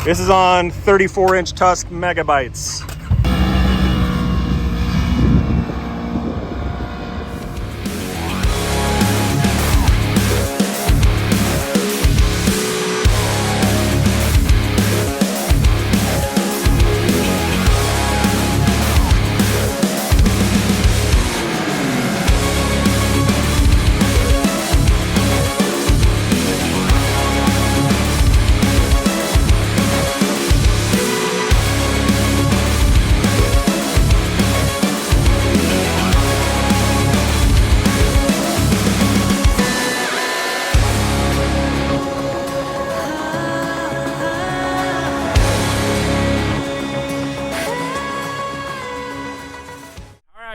This is on 34-inch Tusk Megabytes.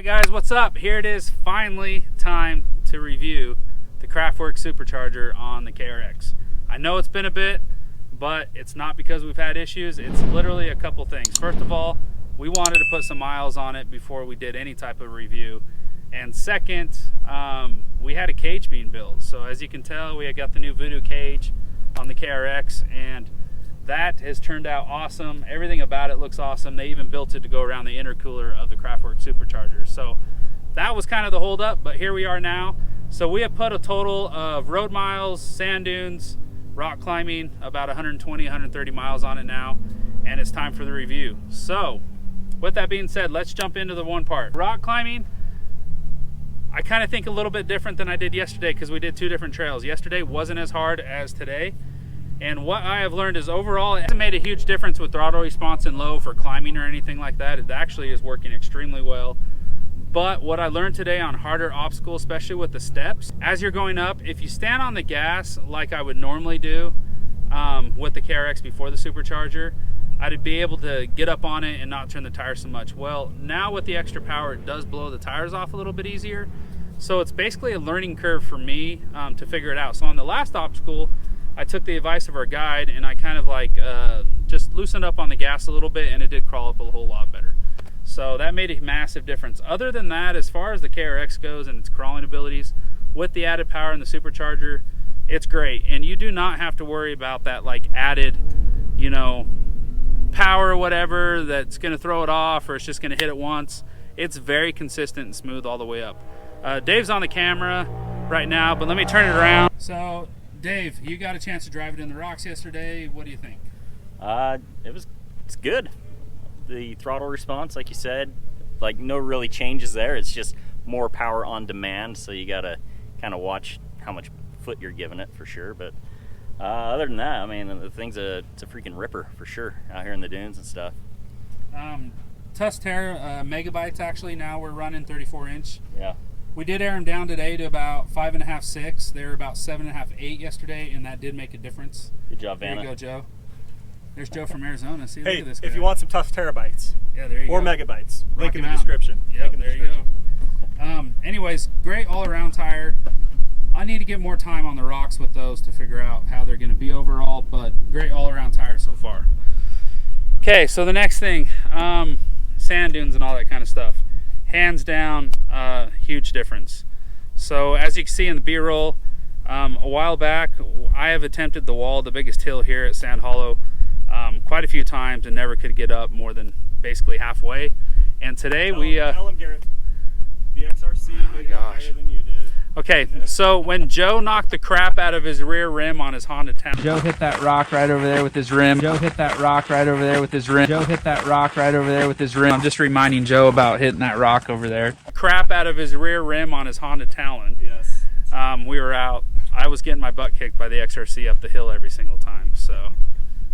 Guys, what's up? Here it is, finally time to review the Kraftwerks Supercharger on the KRX. I know it's been a bit, but it's not because we've had issues. It's literally a couple things. First of all, we wanted to put some miles on it before we did any type of review. And second, we had a cage being built. So as you can tell, we got the new Voodoo cage on the KRX, and that has turned out awesome. Everything about it looks awesome. They even built it to go around the intercooler of the Kraftwerks Supercharger. So that was kind of the holdup, but here we are now. So we have put a total of road miles, sand dunes, rock climbing, about 120, 130 miles on it now, and it's time for the review. So with that being said, let's jump into the one part. Rock climbing, I kind of think a little bit different than I did yesterday because we did two different trails. Yesterday wasn't as hard as today. And what I have learned is overall, it hasn't made a huge difference with throttle response in low for climbing or anything like that. It actually is working extremely well. But what I learned today on harder obstacles, especially with the steps, as you're going up, if you stand on the gas like I would normally do with the KRX before the Supercharger, I'd be able to get up on it and not turn the tires so much. Well, now with the extra power, it does blow the tires off a little bit easier. So it's basically a learning curve for me to figure it out. So on the last obstacle, I took the advice of our guide and I kind of like just loosened up on the gas a little bit, and it did crawl up a whole lot better. So that made a massive difference. Other than that, as far as the KRX goes and its crawling abilities, with the added power and the Supercharger, it's great. And you do not have to worry about that like added, you know, power or whatever that's gonna throw it off or it's just gonna hit it once. It's very consistent and smooth all the way up. Dave's on the camera right now, but let me turn it around. So Dave, you got a chance to drive it in the rocks yesterday. What do you think? It's good. The throttle response, like you said, like no really changes there. It's just more power on demand, so you gotta kind of watch how much foot you're giving it for sure. But other than that, I mean, the thing's it's a freaking ripper for sure out here in the dunes and stuff. Tusk Megabytes, actually now we're running 34-inch. Yeah. We did air them down today to about 5.5, 6. They were about 7.5, 8 yesterday, and that did make a difference. Good job, Vanna. There you go, Joe. There's Joe from Arizona. See, hey, look at this guy. if you want some Tusk Terabytes, yeah, there you or go. Megabytes, link in the Mountain. description. Yep, there you go. Anyways, great all-around tire. I need to get more time on the rocks with those to figure out how they're going to be overall, but great all-around tire so far. Okay, so the next thing, sand dunes and all that kind of stuff. Hands down, huge difference. So as you can see in the B-roll, a while back, I have attempted the wall, the biggest hill here at Sand Hollow, quite a few times and never could get up more than basically halfway. And today tell him, Garrett, the XRC may go higher than you did. Okay, so when Joe knocked the crap out of his rear rim on his Honda Town, Joe hit that rock right over there with his rim. Joe hit that rock right over there with his rim. Joe hit that rock right over there with his rim. I'm just reminding Joe about hitting that rock over there. Crap out of his rear rim on his Honda Talon. Yes. We were out. I was getting my butt kicked by the XRC up the hill every single time. So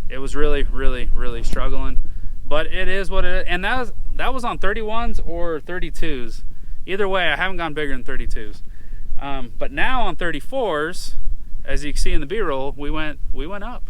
it was really, really, really struggling. But it is what it is. And that was on 31s or 32s. Either way, I haven't gone bigger than 32s. But now on 34s, as you can see in the B-roll, we went up.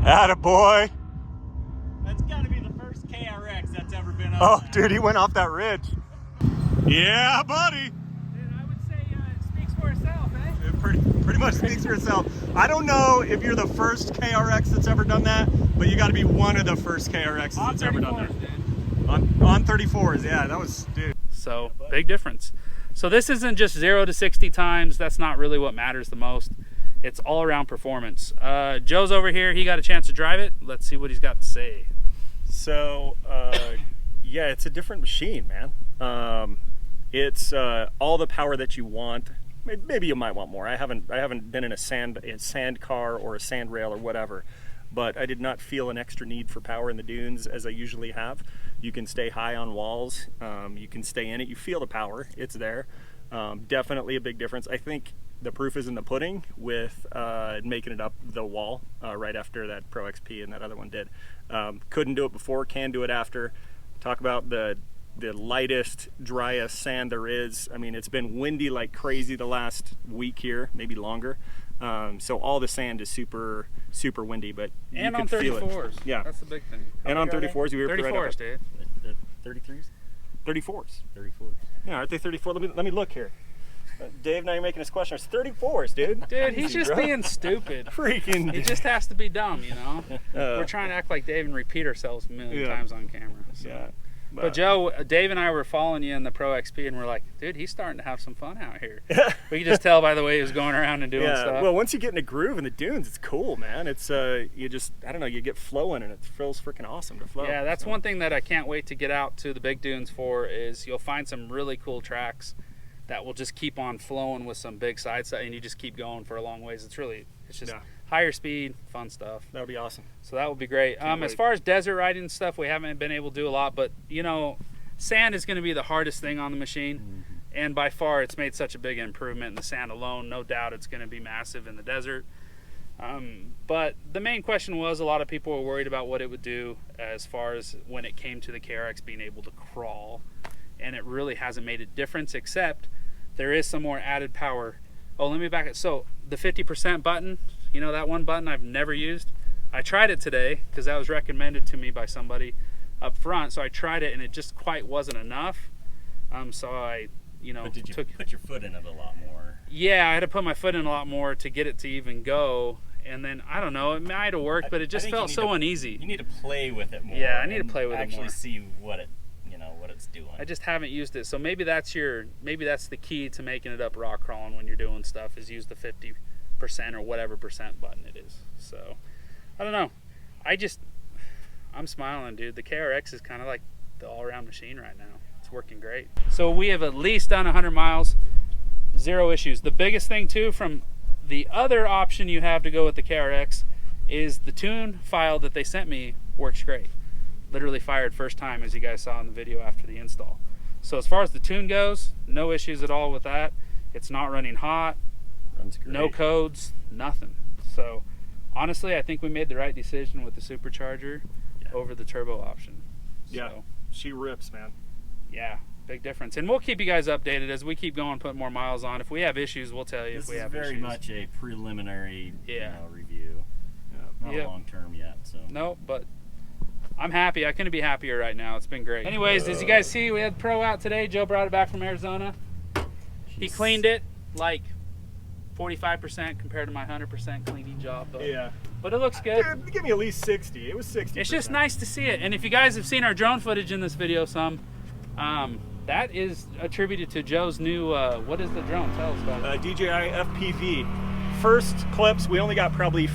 Attaboy. That's got to be the first KRX that's ever been up. Oh, dude, he went off that ridge. Yeah, buddy. Dude, I would say it speaks for itself, eh? It pretty much speaks for itself. I don't know if you're the first KRX that's ever done that, but you got to be one of the first KRXs that's ever done that. Dude. On 34s, yeah, that was, dude. So, big difference. So this isn't just 0 to 60 times. That's not really what matters the most. It's all around performance. Joe's over here. He got a chance to drive it. Let's see what he's got to say. So, yeah, it's a different machine, man. It's all the power that you want. Maybe you might want more. I haven't been in a sand car or a sand rail or whatever, but I did not feel an extra need for power in the dunes as I usually have. You can stay high on walls. You can stay in it. You feel the power. It's there. Definitely a big difference. I think the proof is in the pudding with making it up the wall right after that Pro XP and that other one did. Couldn't do it before, can do it after. Talk about the lightest, driest sand there is. I mean, it's been windy like crazy the last week here, maybe longer. So all the sand is super, super windy, but you And can on feel it. 34s. Yeah. That's the big thing. And on 34s, we were 34s, dude. The 33s? 34s. 34s. Yeah, aren't they 34? Let me look here. Dave, now you're making us question. It's 34s, dude. Dude, he's Easy, just bro. being stupid. Freaking. He just has to be dumb, you know? Uh, We're trying to act like Dave and repeat ourselves a million Yeah. times on camera. So. Yeah. But Joe, Dave and I were following you in the Pro XP, and we're like, dude, he's starting to have some fun out here. We could just tell by the way he was going around and doing Yeah, stuff. well, once you get in a groove in the dunes, it's cool, man. It's you just, I don't know, you get flowing, and it feels freaking awesome to flow. Yeah, that's So, one thing that I can't wait to get out to the big dunes for is you'll find some really cool tracks that will just keep on flowing with some big side and you just keep going for a long ways. It's just Yeah. higher speed, fun stuff. that would be awesome. So that would be great. As wait. far as desert riding and stuff, we haven't been able to do a lot, but you know, sand is going to be the hardest thing on the machine. And by far, it's made such a big improvement in the sand alone. No doubt it's going to be massive in the desert. But the main question was a lot of people were worried about what it would do as far as when it came to the KRX being able to crawl. And it really hasn't made a difference, except there is some more added power. Oh, let me back it. So the 50% button, you know, that one button I've never used. I tried it today because that was recommended to me by somebody up front. So I tried it and it just quite wasn't enough. So I, you know, But did you put your foot in it a lot more? Yeah, I had to put my foot in a lot more to get it to even go. And then, I don't know, it might have worked, but it just felt so uneasy. You need to play with it more. Yeah, I need to and play with it actually more. see what it, what it's doing. I just haven't used it. So maybe that's the key to making it up rock crawling when you're doing stuff is use the 50% or whatever percent button it is. So, I don't know. I'm smiling, dude. The KRX is kind of like the all-around machine right now. It's working great. So we have at least done 100 miles, 0 issues. The biggest thing too from the other option you have to go with the KRX is the tune file that they sent me works great. Literally fired first time, as you guys saw in the video after the install. So as far as the tune goes, no issues at all with that. It's not running hot, Runs great. no codes, nothing. So honestly, I think we made the right decision with the Supercharger over the turbo option. Yeah, So, she rips, man. yeah, big difference. And we'll keep you guys updated as we keep going, putting more miles on. If we have issues, we'll tell you This if we is have very issues. much a preliminary review. Not Yep. a long term yet. So. No, but I'm happy. I couldn't be happier right now. It's been great. Anyways, as you guys see, we had the Pro out today. Joe brought it back from Arizona. He cleaned it like 45% compared to my 100% cleaning job. But it looks good. Dude, give me at least 60. It was 60. It's just nice to see it. And if you guys have seen our drone footage in this video that is attributed to Joe's new, what is the drone? Tell us about it. DJI FPV. First clips, we only got probably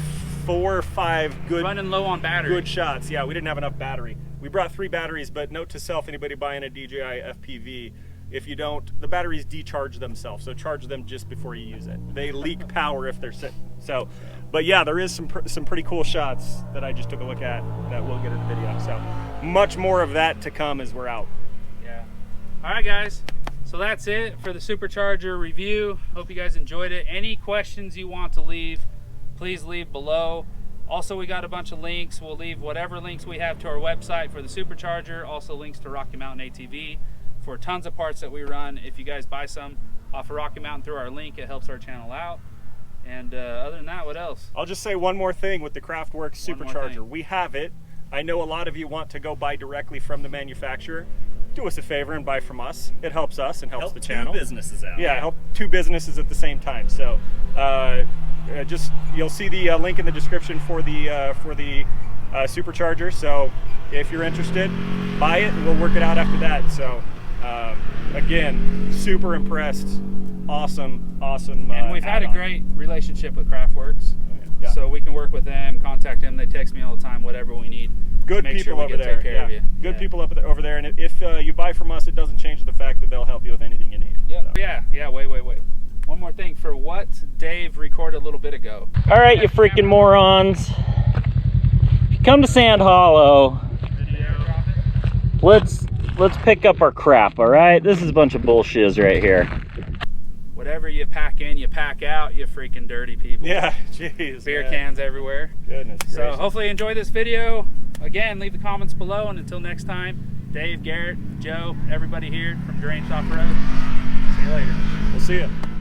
4 or 5 good Running low on battery. good shots. Yeah, we didn't have enough battery. We brought 3 batteries, but note to self, anybody buying a DJI FPV, if you don't, the batteries decharge themselves, so charge them just before you use it. They leak power if they're sitting. So, but yeah, there is some pretty cool shots that I just took a look at that we'll get in the video. So, much more of that to come as we're out. Yeah. All right, guys. So that's it for the Supercharger review. Hope you guys enjoyed it. Any questions you want to leave, please leave below. Also, we got a bunch of links. We'll leave whatever links we have to our website for the Supercharger. Also, links to Rocky Mountain ATV for tons of parts that we run. If you guys buy some off of Rocky Mountain through our link, it helps our channel out. And other than that, what else? I'll just say one more thing with the Kraftwerks One more Supercharger. thing. We have it. I know a lot of you want to go buy directly from the manufacturer. do us a favor and buy from us. It helps us and helps Help the two channel. businesses out. Yeah, help two businesses at the same time. So just you'll see the link in the description for the supercharger. So if you're interested, buy it and we'll work it out after that. So again, super impressed. Awesome. And we've had a great relationship with Kraftwerks. Yeah. So we can work with them, contact them. They text me all the time, whatever we need. Good Make people sure we over get there. take care of you. Good Yeah. people over there. And if you buy from us, it doesn't change the fact that they'll help you with anything you need. Yep. Yeah. Wait. One more thing for what Dave recorded a little bit ago. All right, you freaking morons. If you come to Sand Hollow, let's pick up our crap, all right? This is a bunch of bullshiz right here. Whatever you pack in, you pack out, you freaking dirty people. Yeah, jeez. Beer man. cans everywhere. Goodness So gracious. hopefully you enjoy this video. Again, leave the comments below, and until next time, Dave, Garrett, Joe, everybody here from Deranged Off-Road. See you later. We'll see you.